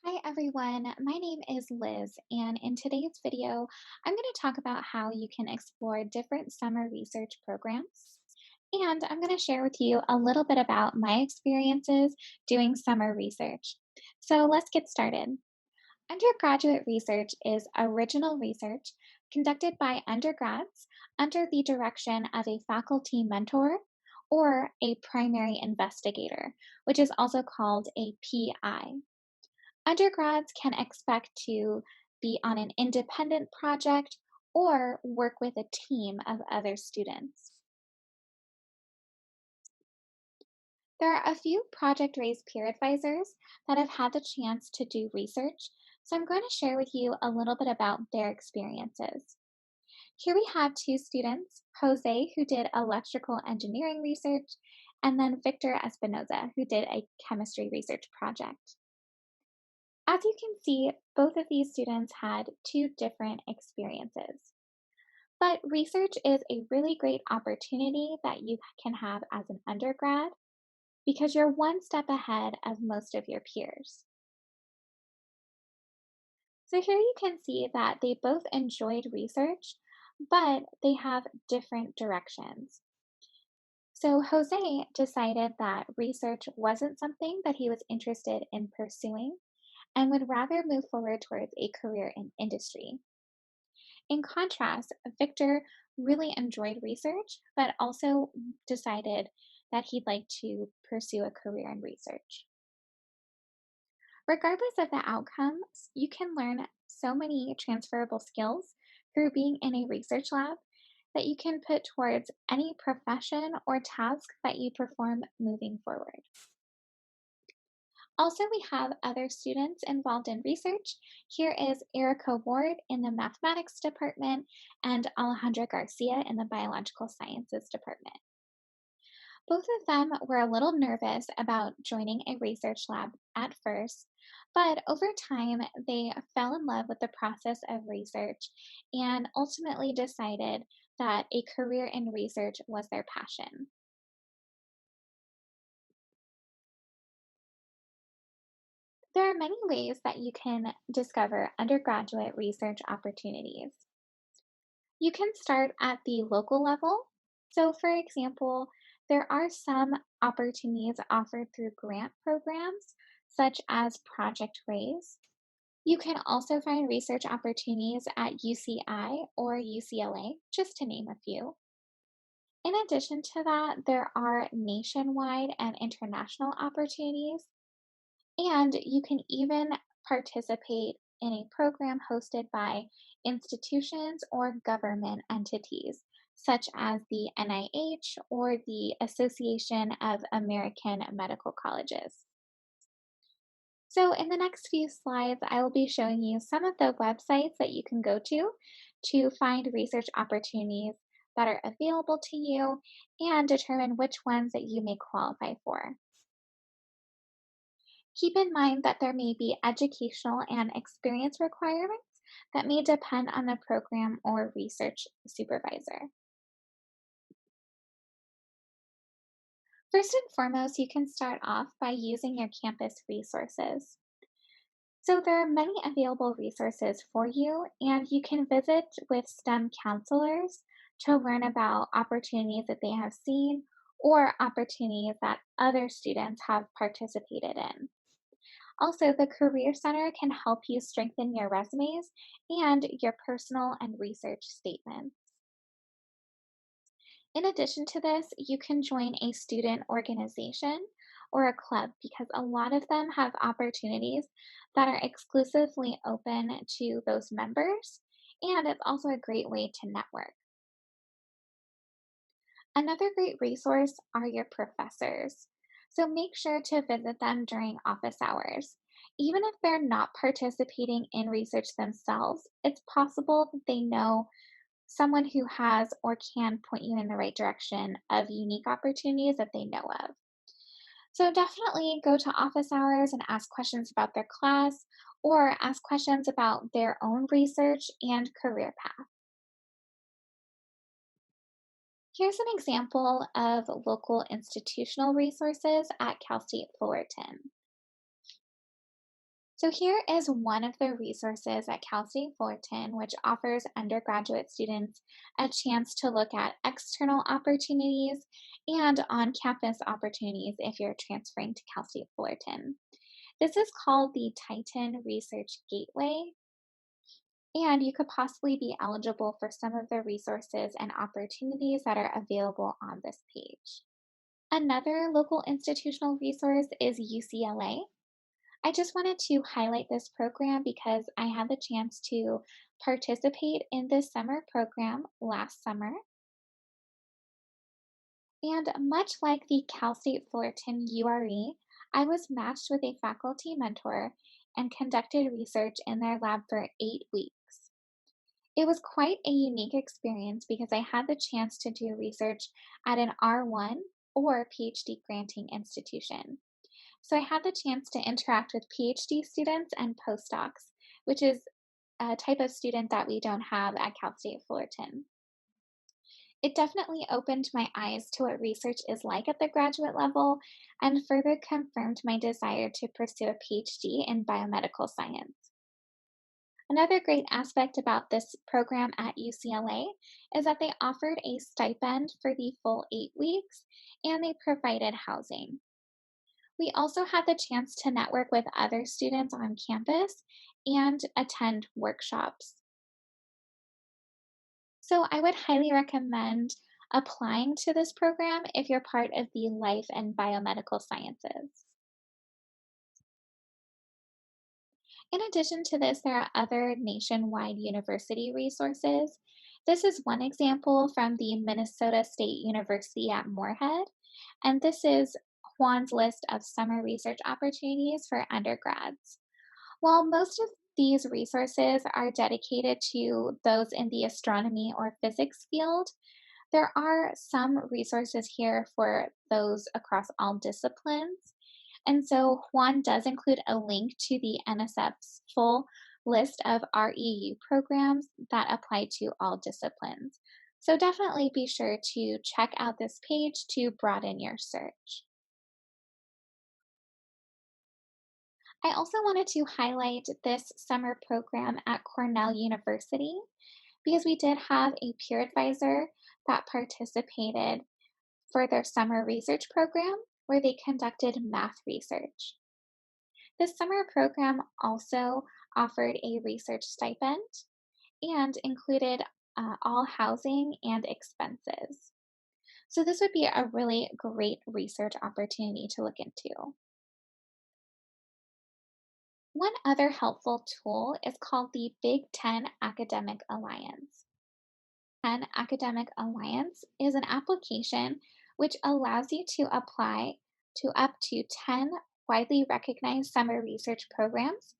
Hi everyone, my name is Liz, and in today's video, I'm going to talk about how you can explore different summer research programs. And I'm going to share with you a little bit about my experiences doing summer research. So let's get started. Undergraduate research is original research conducted by undergrads under the direction of a faculty mentor or a primary investigator, which is also called a PI. Undergrads can expect to be on an independent project or work with a team of other students. There are a few project raised peer advisors that have had the chance to do research, so I'm going to share with you a little bit about their experiences. Here we have two students, Jose, who did electrical engineering research, and then Victor Espinoza, who did a chemistry research project. As you can see, both of these students had two different experiences. But research is a really great opportunity that you can have as an undergrad because you're one step ahead of most of your peers. So here you can see that they both enjoyed research, but they have different directions. So Jose decided that research wasn't something that he was interested in pursuing and would rather move forward towards a career in industry. In contrast, Victor really enjoyed research, but also decided that he'd like to pursue a career in research. Regardless of the outcomes, you can learn so many transferable skills through being in a research lab that you can put towards any profession or task that you perform moving forward. Also, we have other students involved in research. Here is Erica Ward in the mathematics department and Alejandra Garcia in the biological sciences department. Both of them were a little nervous about joining a research lab at first, but over time they fell in love with the process of research and ultimately decided that a career in research was their passion. There are many ways that you can discover undergraduate research opportunities. You can start at the local level. So, for example, there are some opportunities offered through grant programs, such as Project Raise. You can also find research opportunities at UCI or UCLA, just to name a few. In addition to that, there are nationwide and international opportunities. And you can even participate in a program hosted by institutions or government entities, such as the NIH or the Association of American Medical Colleges. So, in the next few slides, I will be showing you some of the websites that you can go to find research opportunities that are available to you and determine which ones that you may qualify for. Keep in mind that there may be educational and experience requirements that may depend on the program or research supervisor. First and foremost, you can start off by using your campus resources. So, there are many available resources for you, and you can visit with STEM counselors to learn about opportunities that they have seen or opportunities that other students have participated in. Also, the Career Center can help you strengthen your resumes and your personal and research statements. In addition to this, you can join a student organization or a club because a lot of them have opportunities that are exclusively open to those members, and it's also a great way to network. Another great resource are your professors. So make sure to visit them during office hours. Even if they're not participating in research themselves, it's possible that they know someone who has or can point you in the right direction of unique opportunities that they know of. So definitely go to office hours and ask questions about their class or ask questions about their own research and career path. Here's an example of local institutional resources at Cal State Fullerton. So here is one of the resources at Cal State Fullerton, which offers undergraduate students a chance to look at external opportunities and on-campus opportunities if you're transferring to Cal State Fullerton. This is called the Titan Research Gateway, and you could possibly be eligible for some of the resources and opportunities that are available on this page. Another local institutional resource is UCLA. I just wanted to highlight this program because I had the chance to participate in this summer program last summer. And much like the Cal State Fullerton URE, I was matched with a faculty mentor and conducted research in their lab for 8 weeks. It was quite a unique experience because I had the chance to do research at an R1 or PhD granting institution. So I had the chance to interact with PhD students and postdocs, which is a type of student that we don't have at Cal State Fullerton. It definitely opened my eyes to what research is like at the graduate level and further confirmed my desire to pursue a PhD in biomedical science. Another great aspect about this program at UCLA is that they offered a stipend for the full 8 weeks and they provided housing. We also had the chance to network with other students on campus and attend workshops. So I would highly recommend applying to this program if you're part of the life and biomedical sciences. In addition to this, there are other nationwide university resources. This is one example from the Minnesota State University at Moorhead, and this is Juan's list of summer research opportunities for undergrads. While most of these resources are dedicated to those in the astronomy or physics field, there are some resources here for those across all disciplines. And so Juan does include a link to the NSF's full list of REU programs that apply to all disciplines. So definitely be sure to check out this page to broaden your search. I also wanted to highlight this summer program at Cornell University because we did have a peer advisor that participated for their summer research program where they conducted math research. This summer program also offered a research stipend and included all housing and expenses. So, this would be a really great research opportunity to look into. One other helpful tool is called the Big Ten Academic Alliance. Ten Academic Alliance is an application which allows you to apply to up to 10 widely recognized summer research programs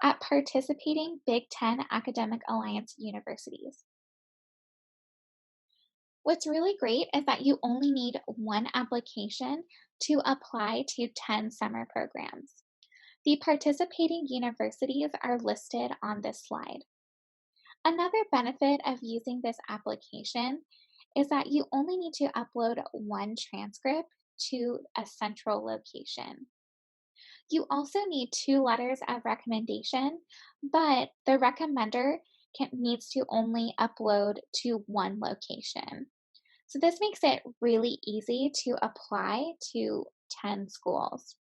at participating Big Ten Academic Alliance universities. What's really great is that you only need one application to apply to 10 summer programs. The participating universities are listed on this slide. Another benefit of using this application is that you only need to upload one transcript to a central location. You also need two letters of recommendation, but the recommender needs to only upload to one location. So this makes it really easy to apply to 10 schools.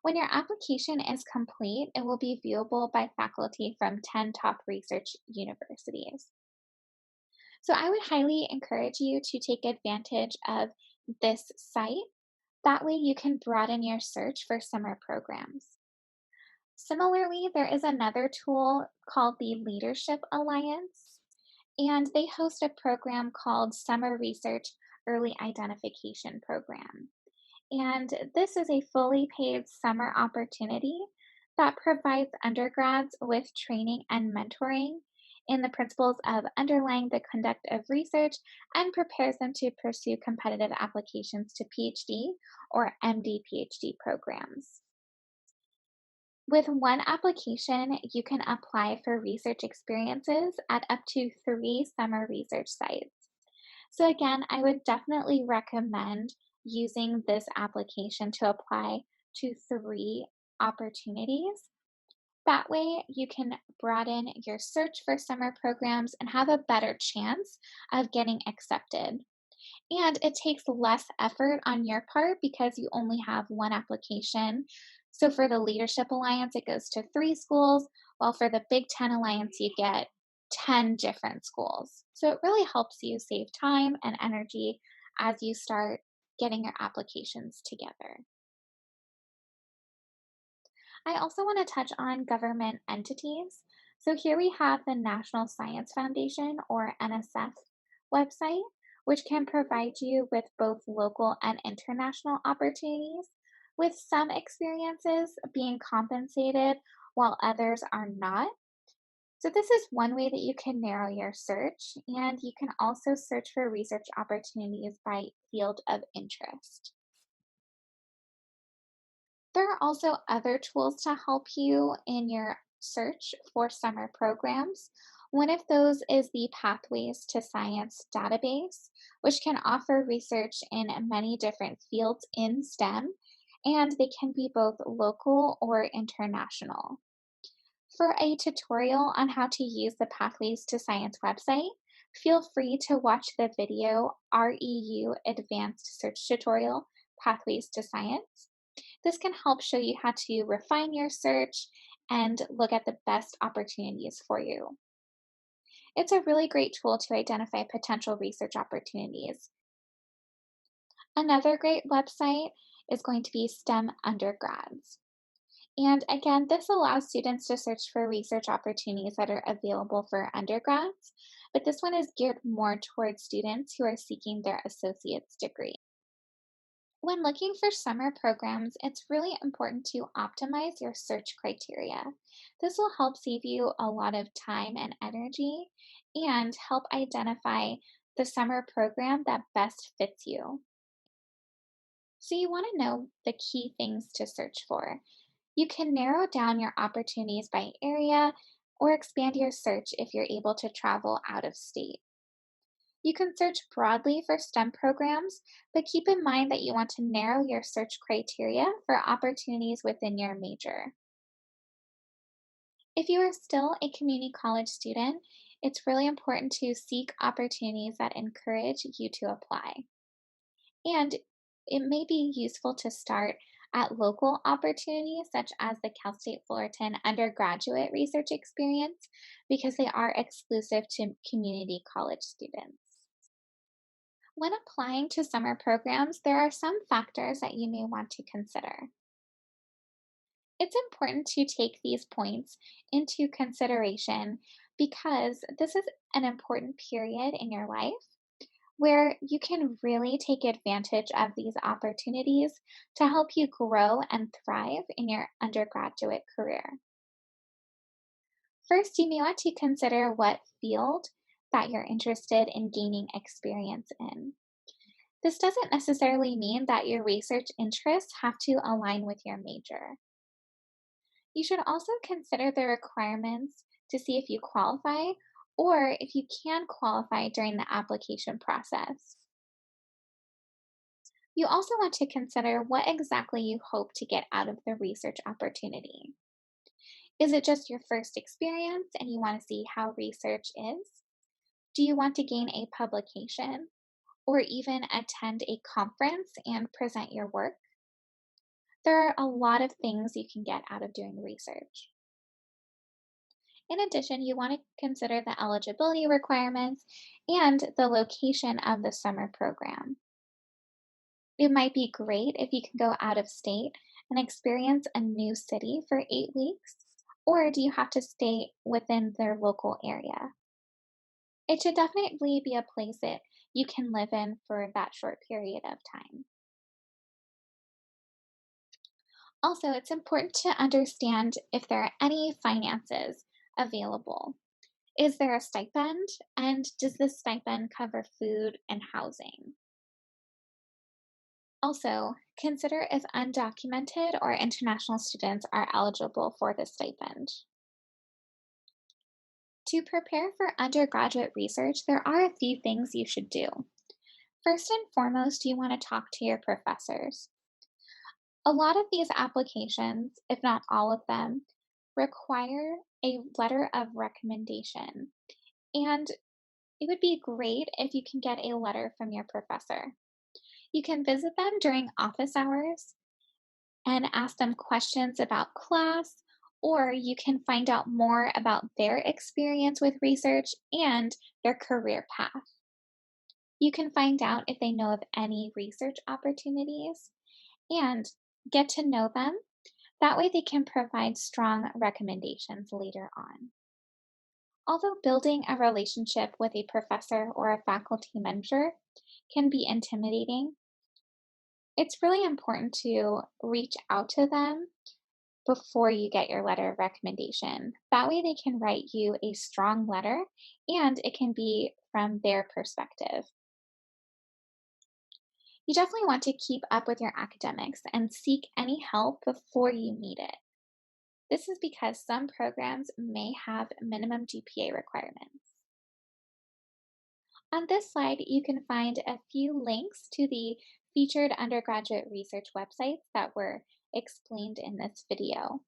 When your application is complete, it will be viewable by faculty from 10 top research universities. So I would highly encourage you to take advantage of this site. That way you can broaden your search for summer programs. Similarly, there is another tool called the Leadership Alliance, and they host a program called Summer Research Early Identification Program. And this is a fully paid summer opportunity that provides undergrads with training and mentoring in the principles of underlying the conduct of research and prepares them to pursue competitive applications to PhD or MD PhD programs. With one application, you can apply for research experiences at up to 3 summer research sites. So, again, I would definitely recommend using this application to apply to 3 opportunities. That way, you can broaden your search for summer programs and have a better chance of getting accepted. And it takes less effort on your part because you only have one application. So for the Leadership Alliance, it goes to 3 schools, while for the Big Ten Alliance, you get 10 different schools. So it really helps you save time and energy as you start getting your applications together. I also want to touch on government entities. So here we have the National Science Foundation, or NSF, website, which can provide you with both local and international opportunities, with some experiences being compensated while others are not. So, this is one way that you can narrow your search, and you can also search for research opportunities by field of interest. There are also other tools to help you in your search for summer programs. One of those is the Pathways to Science database, which can offer research in many different fields in STEM, and they can be both local or international. For a tutorial on how to use the Pathways to Science website, feel free to watch the video REU Advanced Search Tutorial Pathways to Science. This can help show you how to refine your search and look at the best opportunities for you. It's a really great tool to identify potential research opportunities. Another great website is going to be STEM Undergrads. And again, this allows students to search for research opportunities that are available for undergrads, but this one is geared more towards students who are seeking their associate's degree. When looking for summer programs, it's really important to optimize your search criteria. This will help save you a lot of time and energy and help identify the summer program that best fits you. So, you want to know the key things to search for. You can narrow down your opportunities by area or expand your search if you're able to travel out of state. You can search broadly for STEM programs, but keep in mind that you want to narrow your search criteria for opportunities within your major. If you are still a community college student, it's really important to seek opportunities that encourage you to apply. And it may be useful to start at local opportunities such as the Cal State Fullerton undergraduate research experience because they are exclusive to community college students. When applying to summer programs, there are some factors that you may want to consider. It's important to take these points into consideration because this is an important period in your life where you can really take advantage of these opportunities to help you grow and thrive in your undergraduate career. First, you may want to consider what field that you're interested in gaining experience in. This doesn't necessarily mean that your research interests have to align with your major. You should also consider the requirements to see if you qualify or if you can qualify during the application process. You also want to consider what exactly you hope to get out of the research opportunity. Is it just your first experience and you want to see how research is? Do you want to gain a publication or even attend a conference and present your work? There are a lot of things you can get out of doing research. In addition, you want to consider the eligibility requirements and the location of the summer program. It might be great if you can go out of state and experience a new city for 8 weeks, or do you have to stay within their local area? It should definitely be a place that you can live in for that short period of time. Also, it's important to understand if there are any finances available. Is there a stipend? And does this stipend cover food and housing? Also, consider if undocumented or international students are eligible for the stipend. To prepare for undergraduate research, there are a few things you should do. First and foremost, you want to talk to your professors. A lot of these applications, if not all of them, require a letter of recommendation. And it would be great if you can get a letter from your professor. You can visit them during office hours and ask them questions about class, or you can find out more about their experience with research and their career path. You can find out if they know of any research opportunities and get to know them. That way, they can provide strong recommendations later on. Although building a relationship with a professor or a faculty mentor can be intimidating, it's really important to reach out to them before you get your letter of recommendation. That way, they can write you a strong letter and it can be from their perspective. You definitely want to keep up with your academics and seek any help before you need it. This is because some programs may have minimum GPA requirements. On this slide, you can find a few links to the featured undergraduate research websites that were explained in this video.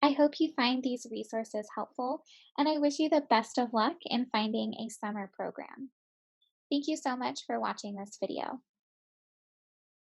I hope you find these resources helpful, and I wish you the best of luck in finding a summer program. Thank you so much for watching this video.